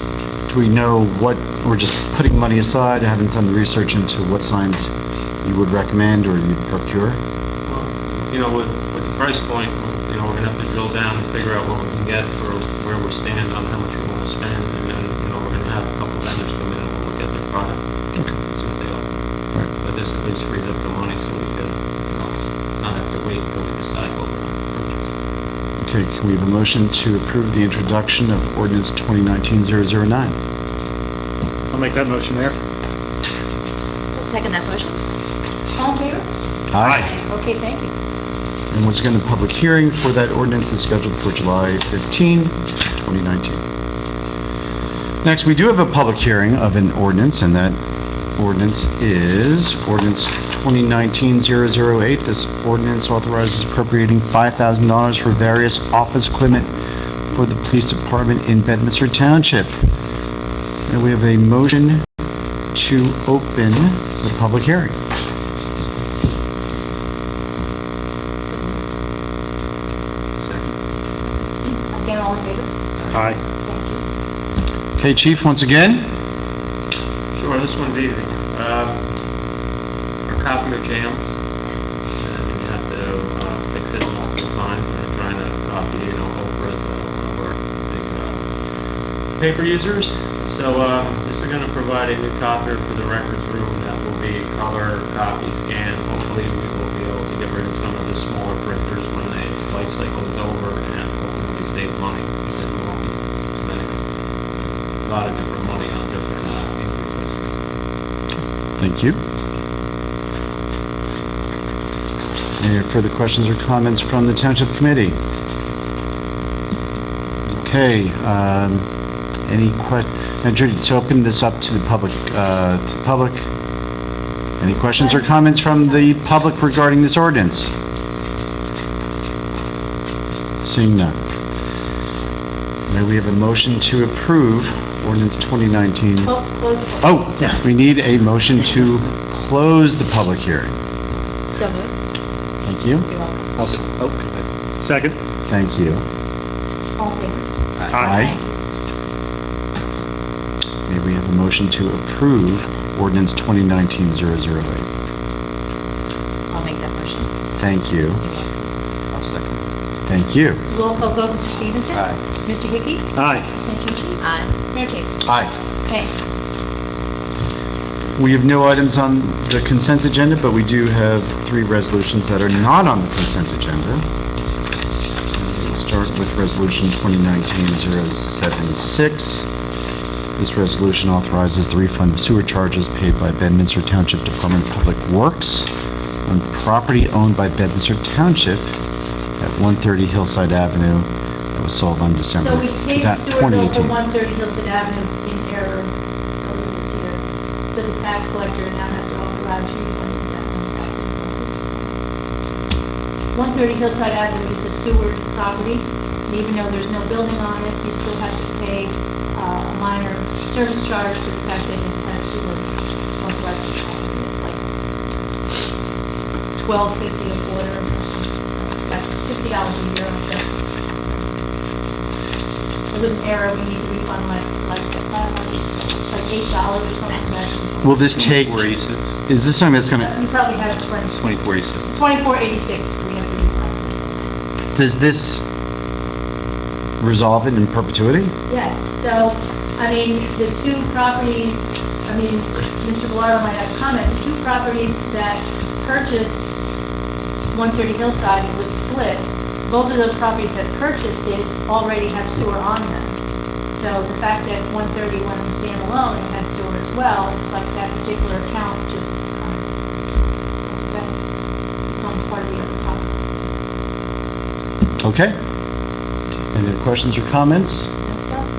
[SPEAKER 1] do we know what, we're just putting money aside, haven't done the research into what signs you would recommend or you'd procure?
[SPEAKER 5] With the price point, we're going to have to drill down and figure out what we can get for where we stand on how much we want to spend, and then, we're going to have a couple vendors come in and we'll look at their product and see what they offer.
[SPEAKER 1] Right.
[SPEAKER 5] But this at least frees up the money so we can, not have to wait until we decide what we're going to purchase.
[SPEAKER 1] Okay, can we have a motion to approve the introduction of ordinance 2019-009?
[SPEAKER 4] I'll make that motion, Mayor.
[SPEAKER 8] I'll second that motion.
[SPEAKER 2] All in favor?
[SPEAKER 1] Aye.
[SPEAKER 2] Okay, thank you.
[SPEAKER 1] And once again, the public hearing for that ordinance is scheduled for July 15, 2019. Next, we do have a public hearing of an ordinance, and that ordinance is ordinance 2019-008. This ordinance authorizes appropriating $5,000 for various office equipment for the police department in Bedminster Township. And we have a motion to open the public hearing.
[SPEAKER 2] Again, all in favor?
[SPEAKER 4] Aye.
[SPEAKER 2] Thank you.
[SPEAKER 1] Okay, Chief, once again.
[SPEAKER 5] Sure, this one's easy. Our copier jammed, and you have to fix it multiple times. We're trying to copy, over it, our big paper users. So this is going to provide a new copier for the records room that will be color copy scan. Hopefully we will be able to get rid of some of the smaller printers when the life cycle is over, and hopefully we save money because we won't be spending a lot of different money on different ink replacements.
[SPEAKER 1] Thank you. Any further questions or comments from the Township Committee? Okay, any now, Judy, to open this up to the public, any questions or comments from the public regarding this ordinance? Seeing none. May we have a motion to approve ordinance 2019?
[SPEAKER 2] Close the vote.
[SPEAKER 1] Oh, we need a motion to close the public hearing.
[SPEAKER 8] So moved.
[SPEAKER 1] Thank you.
[SPEAKER 2] You're welcome.
[SPEAKER 4] Second.
[SPEAKER 1] Thank you.
[SPEAKER 2] All in favor?
[SPEAKER 1] Aye. May we have a motion to approve ordinance 2019-008?
[SPEAKER 8] I'll make that motion.
[SPEAKER 1] Thank you.
[SPEAKER 6] I'll second.
[SPEAKER 1] Thank you.
[SPEAKER 2] Roll call vote, Mr. Stevenson?
[SPEAKER 6] Aye.
[SPEAKER 2] Mr. Hickey?
[SPEAKER 4] Aye.
[SPEAKER 2] Ms. Santucci?
[SPEAKER 8] Aye.
[SPEAKER 2] Mayor Taylor?
[SPEAKER 1] Aye.
[SPEAKER 2] Okay.
[SPEAKER 1] We have no items on the consent agenda, but we do have 3 resolutions that are not on the consent agenda. start with Resolution 2019-076. This resolution authorizes the refund of sewer charges paid by Bedminster Township Department of Public Works on property owned by Bedminster Township at 130 Hillside Avenue that was sold on December
[SPEAKER 2] So we paid the sewer bill for
[SPEAKER 1] 2018.
[SPEAKER 2] 130 Hillside Avenue in error earlier this year. So the tax collector now has to authorize refunding that money back to the voters. 130 Hillside Avenue is a sewer property, and even though there's no building on it, you still have to pay a minor service charge for the fact that it has sewer authorized. It's like $12.50 a quarter, like $50 a year, I think. It was an error, we need to refund like $8 or something.
[SPEAKER 1] Will this take,
[SPEAKER 6] 2486.
[SPEAKER 1] is this something that's going to,
[SPEAKER 2] You probably have it for
[SPEAKER 6] 2486.
[SPEAKER 2] 2486, we have to refund.
[SPEAKER 1] does this resolve it in perpetuity?
[SPEAKER 2] Yes, so, I mean, the two properties, I mean, Mr. Gallardo might have a comment, the two properties that purchased 130 Hillside and was split, both of those properties that purchased it already have sewer on them. So the fact that 130 went standalone and had sewer as well, it's like that particular account just that becomes part of the other property.
[SPEAKER 1] Okay. Any other questions or comments?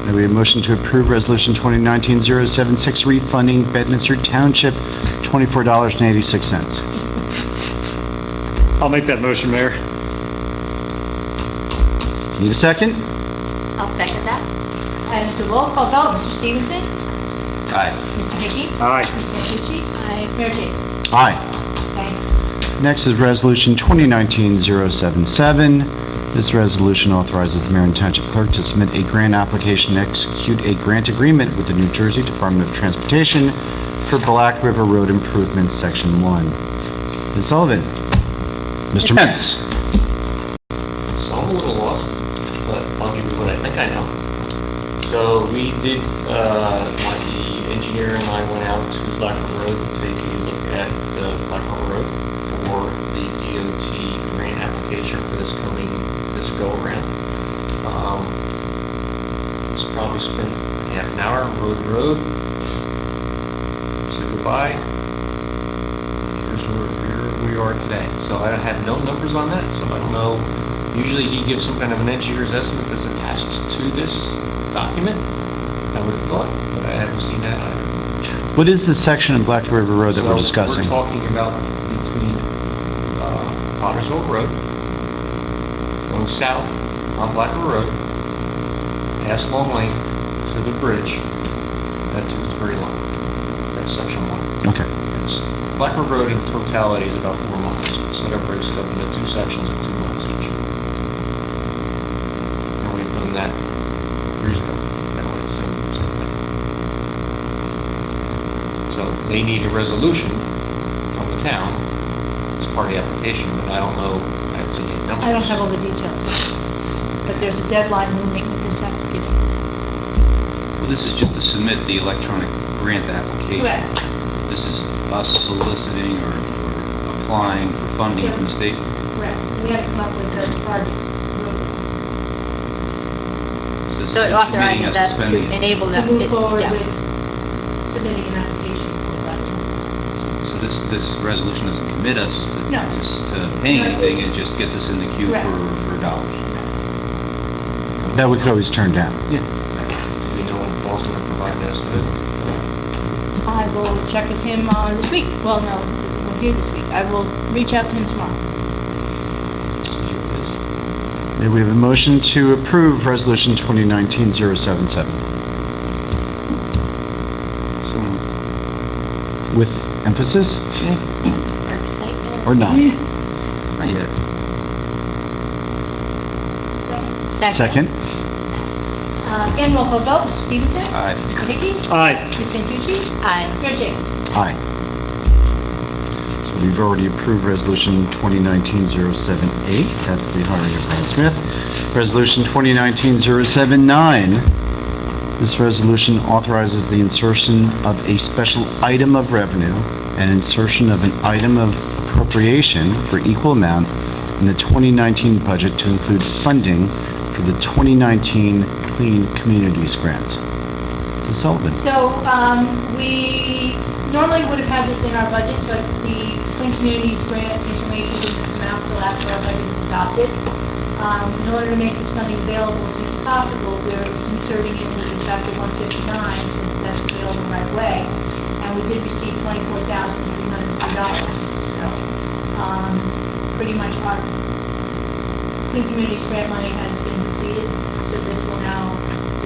[SPEAKER 1] May we have a motion to approve Resolution 2019-076, refunding Bedminster Township $24.86.
[SPEAKER 4] I'll make that motion, Mayor.
[SPEAKER 1] Need a second?
[SPEAKER 8] I'll second that.
[SPEAKER 2] And it's a roll call vote, Mr. Stevenson?
[SPEAKER 6] Aye.
[SPEAKER 2] Mr. Hickey?
[SPEAKER 4] Aye.
[SPEAKER 2] Ms. Santucci? Aye. Mayor Jacobs?
[SPEAKER 1] Aye.
[SPEAKER 2] Thank you.
[SPEAKER 1] Next is Resolution 2019-077. This resolution authorizes the mayor and township clerk to submit a grant application and execute a grant agreement with the New Jersey Department of Transportation for Black River Road Improvements, Section 1. Ms. Sullivan? Mr. Metz?
[SPEAKER 5] So I'm a little lost, but I'll give you what I think I know. So we did, the engineer and I went out to Black River Road to take a look at the Black River Road for the DOT grant application for this go-around. It's probably spent half an hour road to road. Said goodbye. Here's where we are today. So I have no numbers on that, so I don't know. Usually he gives some kind of an engineer's estimate that's attached to this document. I would have thought, but I haven't seen that either.
[SPEAKER 1] What is the section of Black River Road that we're discussing?
[SPEAKER 5] We're talking about between Pottersville Road, going south on Black River Road, past Long Lane to the bridge. That too is very long. That's section 1.
[SPEAKER 1] Okay.
[SPEAKER 5] It's Black River Road in totality is about 4 miles, so that breaks it up into 2 sections of 2 miles each. And we've done that years ago. That was the same thing. So they need a resolution from the town as part of the application, but I don't know, I haven't seen any numbers.
[SPEAKER 2] I don't have all the details, but there's a deadline looming with this application.
[SPEAKER 6] Well, this is just to submit the electronic grant application.
[SPEAKER 2] Correct.
[SPEAKER 6] This is us soliciting or applying for funding from the state.
[SPEAKER 2] Correct. We had to come up with a project.
[SPEAKER 6] This
[SPEAKER 8] So
[SPEAKER 6] is
[SPEAKER 8] it
[SPEAKER 6] committing
[SPEAKER 8] authorizes us
[SPEAKER 6] spend
[SPEAKER 8] to
[SPEAKER 6] the-
[SPEAKER 8] enable
[SPEAKER 2] To
[SPEAKER 8] them.
[SPEAKER 2] move forward
[SPEAKER 8] Yeah.
[SPEAKER 2] with submitting an application for that.
[SPEAKER 6] So this resolution doesn't commit us
[SPEAKER 2] No.
[SPEAKER 6] to pay anything, it just gets us in the queue
[SPEAKER 2] Correct.
[SPEAKER 6] for dollars.
[SPEAKER 1] That we could always turn down.
[SPEAKER 5] We know when Paul's going to provide an estimate.
[SPEAKER 2] I will check with him this week. Well, no, he's not here this week. I will reach out to him tomorrow.
[SPEAKER 1] May we have a motion to approve Resolution 2019-077
[SPEAKER 6] So,
[SPEAKER 1] with emphasis
[SPEAKER 8] Excitement.
[SPEAKER 1] or not?
[SPEAKER 6] not yet.
[SPEAKER 1] Second?
[SPEAKER 2] Again, roll call vote. Mr. Stevenson?
[SPEAKER 6] Aye.
[SPEAKER 2] Mr. Hickey?
[SPEAKER 4] Aye.
[SPEAKER 2] Ms. Santucci?
[SPEAKER 8] Aye.
[SPEAKER 2] Mayor Jacobs?
[SPEAKER 1] Aye. So we've already approved Resolution 2019-078. That's the hiring of Brian Smith. Resolution 2019-079. This resolution authorizes the insertion of a special item of revenue and insertion of an item of appropriation for equal amount in the 2019 budget to include funding for the 2019 Clean Communities Grant. Ms. Sullivan.
[SPEAKER 2] So, we normally would have had this in our budget, but the Clean Communities Grant information didn't come out until after our budget was adopted. In order to make this funding available as soon as possible, we're inserting it into Chapter 159, since that's available right away. And we did receive $24,303. So, pretty much our Clean Communities Grant money has been depleted, so this will now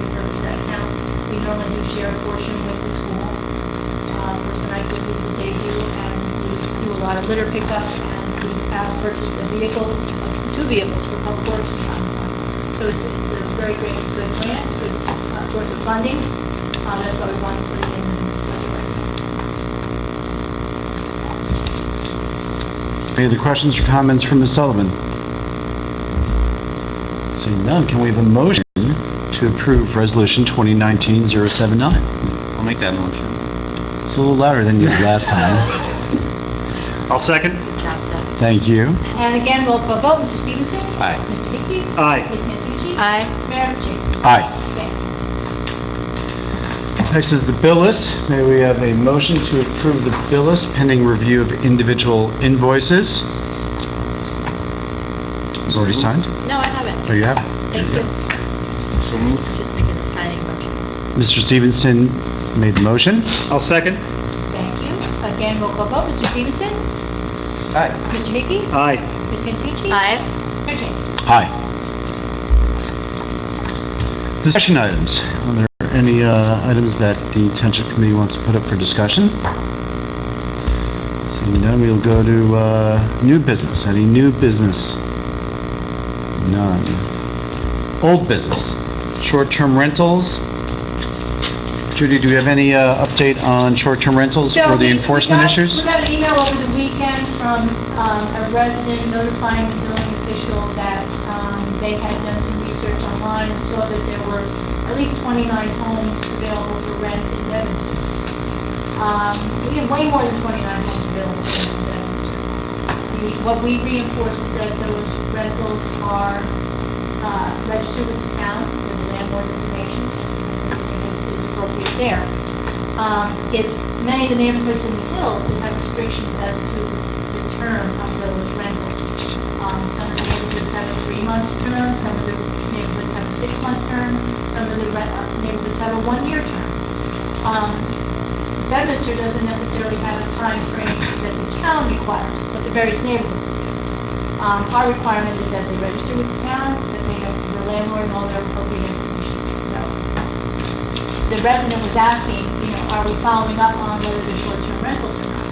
[SPEAKER 2] repurpose that account. We normally do share a portion with the school, for some activities that they do, and we do a lot of litter pickup, and we have purchased a vehicle, 2 vehicles for public works in time. So it's a very great, good grant, good source of funding. That's why we want to put it in the budget right now.
[SPEAKER 1] Any other questions or comments from Ms. Sullivan? Seeing none, can we have a motion to approve Resolution 2019-079?
[SPEAKER 6] I'll make that motion.
[SPEAKER 1] It's a little louder than you did last time.
[SPEAKER 4] I'll second.
[SPEAKER 1] Thank you.
[SPEAKER 2] And again, roll call vote, Mr. Stevenson?
[SPEAKER 6] Aye.
[SPEAKER 2] Mr. Hickey?
[SPEAKER 4] Aye.
[SPEAKER 2] Ms. Santucci?
[SPEAKER 8] Aye.
[SPEAKER 2] Mayor Pacheco?
[SPEAKER 1] Aye.
[SPEAKER 2] Okay.
[SPEAKER 1] Next is the bill list. May we have a motion to approve the bill list pending review of individual invoices? It was already signed?
[SPEAKER 8] No, I haven't.
[SPEAKER 1] Oh, you have it?
[SPEAKER 8] Thank you.
[SPEAKER 6] So moved.
[SPEAKER 8] Just making a signing motion.
[SPEAKER 1] Mr. Stevenson made the motion.
[SPEAKER 4] I'll second.
[SPEAKER 2] Thank you. Again, roll call vote, Mr. Stevenson?
[SPEAKER 6] Aye.
[SPEAKER 2] Mr. Hickey?
[SPEAKER 4] Aye.
[SPEAKER 2] Ms. Santucci?
[SPEAKER 8] Aye.
[SPEAKER 2] Mayor Pacheco?
[SPEAKER 1] Aye. Discussion items. Are there any items that the Township Committee wants to put up for discussion? Seeing none, we'll go to new business. Any new business? None. Old business. Short-term rentals. Judy, do we have any update on short-term rentals
[SPEAKER 2] So
[SPEAKER 1] for the
[SPEAKER 2] we
[SPEAKER 1] enforcement
[SPEAKER 2] got-
[SPEAKER 1] issues?
[SPEAKER 2] We got an email over the weekend from a resident notifying the building official that they had done some research online and saw that there were at least 29 homes available for rent in Devonshire. We have way more than 29 homes available for rent in Devonshire. What we reinforce is that those rentals are registered with the town, with the landlord information, and everything is appropriate there. It's many of the neighborhoods in the hills that have restrictions as to the term of those rentals. Some of the neighborhoods have a 3-month term, some of the neighborhoods have a 6-month term, some of the neighborhoods have a 1-year term. Bedminster doesn't necessarily have a time frame that the town requires, but the various neighborhoods do. Our requirement is that they register with the town, that they have the landlord and all their appropriate information. So the resident was asking, are we following up on whether they're short-term rentals or not?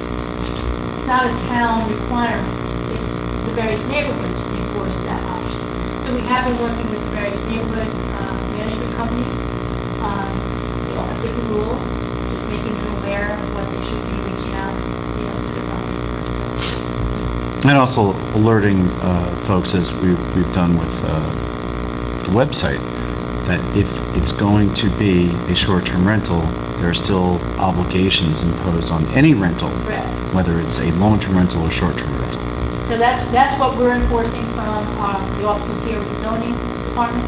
[SPEAKER 2] It's not a town requirement. It's the various neighborhoods enforce that option. So we have been working with the various neighborhood management companies. They all have different rules, just making them aware of what they should be reaching out, to the property.
[SPEAKER 1] And also alerting folks, as we've done with the website, that if it's going to be a short-term rental, there are still obligations imposed on any rental,
[SPEAKER 2] Correct.
[SPEAKER 1] whether it's a long-term rental or short-term rental.
[SPEAKER 2] So that's what we're enforcing from the offices here with the zoning department.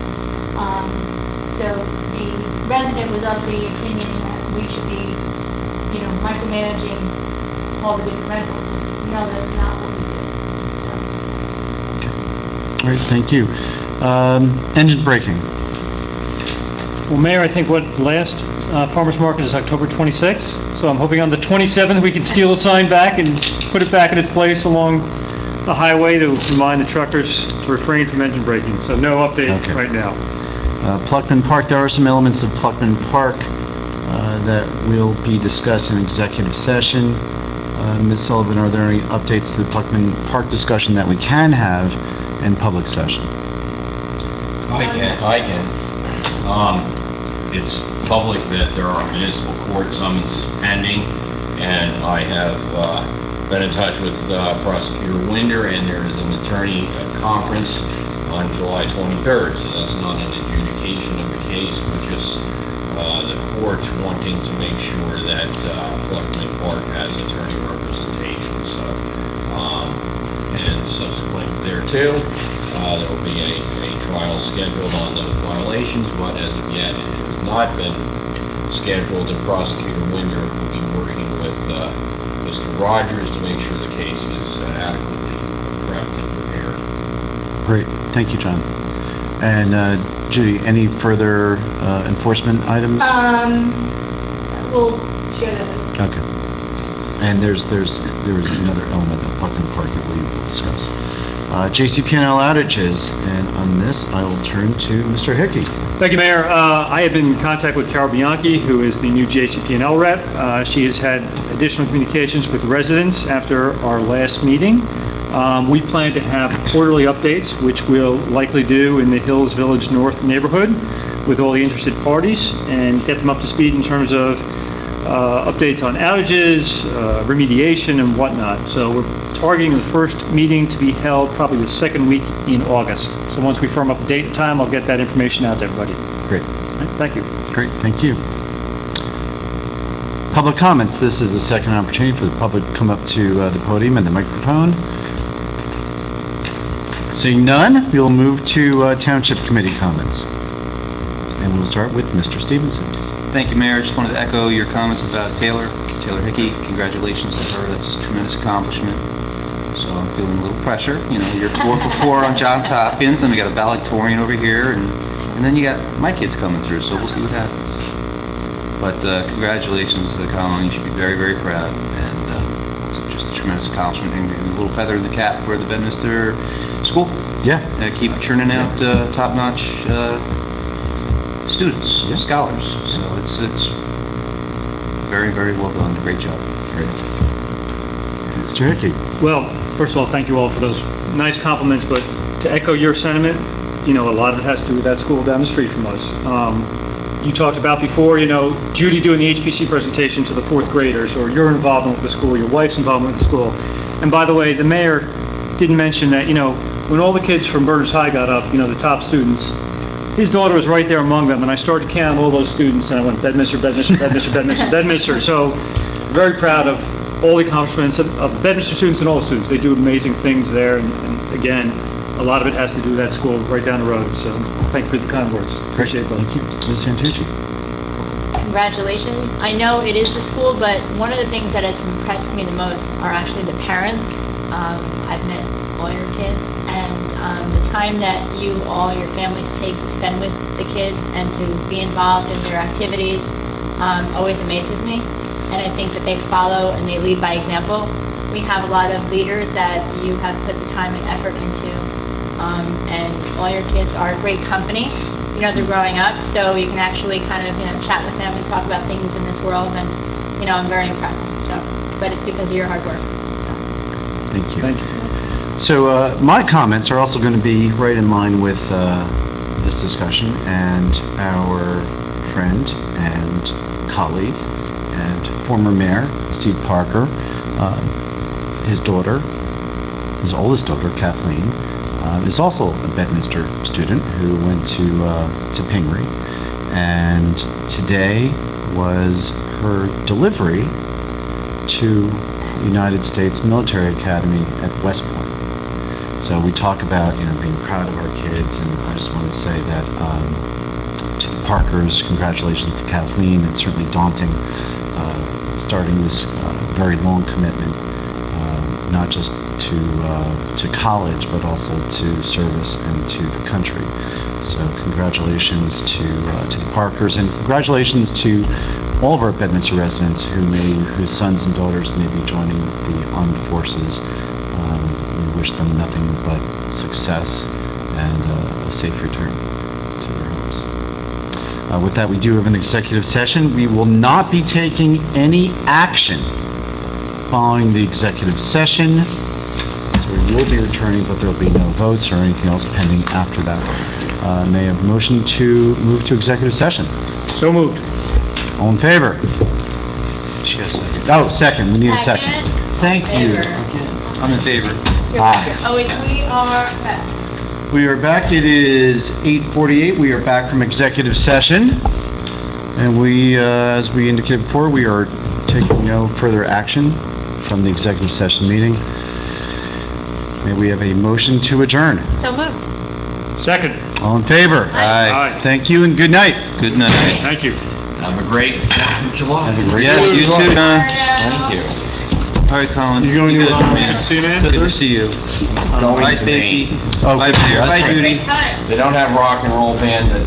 [SPEAKER 2] So the resident was of the opinion that we should be, micromanaging all the different rentals. No, that's not what we do.
[SPEAKER 1] All right, thank you. Engine braking.
[SPEAKER 4] Well, Mayor, I think last farmer's market is October 26th, so I'm hoping on the 27th we can steal the sign back and put it back in its place along the highway to remind the truckers to refrain from engine braking. So no update
[SPEAKER 1] Okay.
[SPEAKER 4] right now.
[SPEAKER 1] Pluckman Park, there are some elements of Pluckman Park that will be discussed in executive session. Ms. Sullivan, are there any updates to the Pluckman Park discussion that we can have in public session?
[SPEAKER 9] I can. It's public that there are municipal court summonses pending, and I have been in touch with Prosecutor Winder, and there is an attorney conference on July 23rd, so that's not an adjudication of the case, but just the court wanting to make sure that Pluckman Park has attorney representation. So, and subsequent thereto, 2. There will be a trial scheduled on those violations, but as of yet, it has not been scheduled, and Prosecutor Winder will be working with Mr. Rogers to make sure the case is adequately prepped and prepared.
[SPEAKER 1] Great, thank you, John. And Judy, any further enforcement items?
[SPEAKER 2] We'll share that.
[SPEAKER 1] Okay. And there was another element of Buckland Park that we will discuss. JCP&L outages, and on this, I will turn to Mr. Hickey.
[SPEAKER 4] Thank you, Mayor. I have been in contact with Carol Bianchi, who is the new JCP&L rep. She has had additional communications with residents after our last meeting. We plan to have quarterly updates, which we'll likely do in the Hills Village North neighborhood with all the interested parties and get them up to speed in terms of updates on outages, remediation, and whatnot. So we're targeting the first meeting to be held probably the second week in August. So once we firm up a date and time, I'll get that information out to everybody.
[SPEAKER 1] Great.
[SPEAKER 4] Thank you.
[SPEAKER 1] Great, thank you. Public comments. This is a second opportunity for the public to come up to the podium and the microphone. Seeing none, we'll move to Township Committee comments. And we'll start with Mr. Stevenson.
[SPEAKER 6] Thank you, Mayor. Just wanted to echo your comments about Taylor Hickey. Congratulations to her. That's a tremendous accomplishment. So I'm feeling a little pressure. You know, you're 4 for 4 on Johns Hopkins, and we got a valedictorian over here, and then you got my kids coming through, so we'll see what happens. But congratulations to the colony. You should be very, very proud. And it's just a tremendous accomplishment, and a little feather in the cap for the Bedminster School.
[SPEAKER 1] Yeah.
[SPEAKER 6] Keep churning out top-notch students, scholars. So it's very, very well done. Great job.
[SPEAKER 1] Great. Mr. Hickey.
[SPEAKER 4] Well, first of all, thank you all for those nice compliments, but to echo your sentiment, you know, a lot of it has to do with that school down the street from us. You talked about before, you know, Judy doing the HPC presentation to the 4th graders, or your involvement with the school, your wife's involvement with the school. And by the way, the mayor didn't mention that, you know, when all the kids from Berners High got up, you know, the top students, his daughter was right there among them, and I started to count all those students, and I went, Bedminster, Bedminster, Bedminster, Bedminster, Bedminster. So, very proud of all the accomplishments of Bedminster students and all the students. They do amazing things there, and again, a lot of it has to do with that school right down the road. So, thank you for the kind words. Appreciate it, brother.
[SPEAKER 1] Thank you. Ms. Santucci.
[SPEAKER 8] Congratulations. I know it is the school, but one of the things that has impressed me the most are actually the parents. I've met all your kids, and the time that you all, your families, take to spend with the kids and to be involved in their activities always amazes me. And I think that they follow and they lead by example. We have a lot of leaders that you have put the time and effort into, and all your kids are a great company. You know, they're growing up, so you can actually kind of, you know, chat with them and talk about things in this world, and, you know, I'm very impressed. So, but it's because of your hard work.
[SPEAKER 1] Thank you. Thank you. So my comments are also going to be right in line with this discussion, and our friend and colleague and former mayor, Steve Parker, his daughter, his oldest daughter, Kathleen, is also a Bedminster student who went to Pingree, and today was her delivery to United States Military Academy at West Point. So we talk about, you know, being proud of our kids, and I just want to say that to the Parkers, congratulations to Kathleen. It's certainly daunting starting this very long commitment, not just to college, but also to service and to the country. So congratulations to the Parkers, and congratulations to all of our Bedminster residents whose sons and daughters may be joining the armed forces. We wish them nothing but success and a safe return to their homes. With that, we do have an executive session. We will not be taking any action following the executive session. So we will be returning, but there will be no votes or anything else pending after that. May I have a motion to move to executive session?
[SPEAKER 4] So moved.
[SPEAKER 1] All in favor? Oh, second. We need a second. Thank you.
[SPEAKER 6] I'm in favor.
[SPEAKER 1] Aye.
[SPEAKER 2] Oh, we are back.
[SPEAKER 1] We are back. It is 8:48. We are back from executive session. And we, as we indicated before, we are taking no further action from the executive session meeting. May we have a motion to adjourn?
[SPEAKER 8] So moved.
[SPEAKER 4] Second.
[SPEAKER 1] All in favor?
[SPEAKER 6] Aye.
[SPEAKER 4] Aye.
[SPEAKER 1] Thank you and good night.
[SPEAKER 6] Good night.
[SPEAKER 4] Thank you.
[SPEAKER 9] Have a great 4th of July.
[SPEAKER 1] Have a great
[SPEAKER 6] Yes, you too, Don.
[SPEAKER 9] Thank you.
[SPEAKER 6] All right, Colin.
[SPEAKER 4] You going
[SPEAKER 6] Good,
[SPEAKER 4] to,
[SPEAKER 6] man.
[SPEAKER 4] see you, man?
[SPEAKER 6] Good to see you.
[SPEAKER 9] Going
[SPEAKER 6] Bye,
[SPEAKER 9] to
[SPEAKER 6] Stacy.
[SPEAKER 9] Maine.
[SPEAKER 1] Oh,
[SPEAKER 6] Bye, Peter.
[SPEAKER 1] that's
[SPEAKER 6] Bye,
[SPEAKER 1] right.
[SPEAKER 6] Judy.
[SPEAKER 9] They don't have rock and roll band that